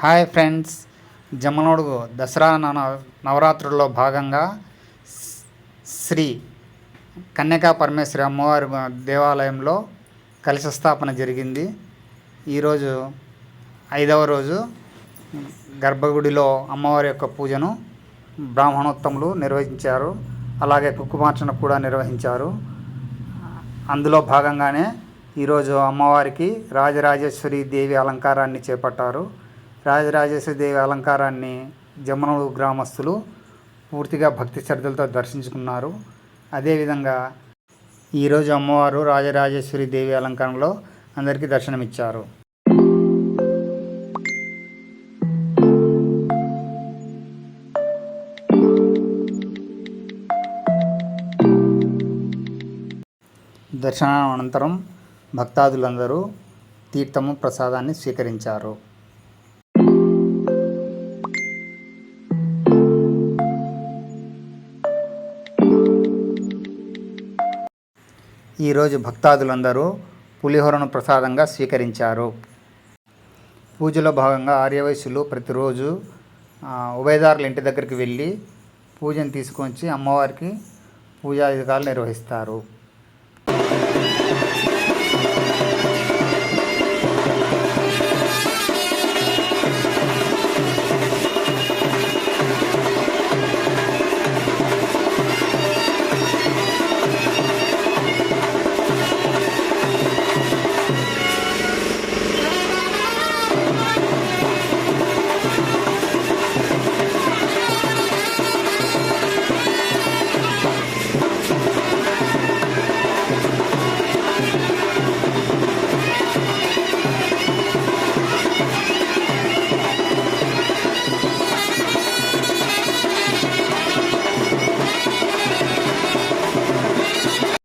Hi friends, జమ్మనోడుగు Dasara నవరాత్రుల్లో భాగంగా శ్రీ కన్యకా పరమేశ్వరి అమ్మవారి దేవాలయంలో కలశ స్థాపన జరిగింది. ఈరోజు 5వ రోజు గర్భగుడిలో అమ్మవారి యొక్క పూజను బ్రాహ్మణోత్తములు నిర్వహించారు. అలాగే కుంకుమార్చన కూడా నిర్వహించారు. అందులో భాగంగానే ఈరోజు అమ్మవారికి రాజరాజేశ్వరి దేవి అలంకారాన్ని చేపట్టారు. రాజరాజేశ్వరి దేవి అలంకారాన్ని జమ్మనోడు గ్రామస్తులు పూర్తిగా భక్తి శ్రద్ధలతో దర్శించుకున్నారు. అదేవిధంగా ఈరోజు అమ్మవారు రాజరాజేశ్వరి దేవి అలంకారంలో అందరికీ దర్శనమిచ్చారు. దర్శనం అనంతరం భక్తాదులందరూ తీర్థము ప్రసాదాన్ని స్వీకరించారు. ఈరోజు భక్తాదులందరూ పులిహోరను ప్రసాదంగా స్వీకరించారు. పూజలో భాగంగా ఆర్యవైశ్యులు ప్రతిరోజు ఉభయదారుల ఇంటి దగ్గరికి వెళ్ళి పూజను తీసుకొచ్చి అమ్మవారికి పూజాధికారులు నిర్వహిస్తారు.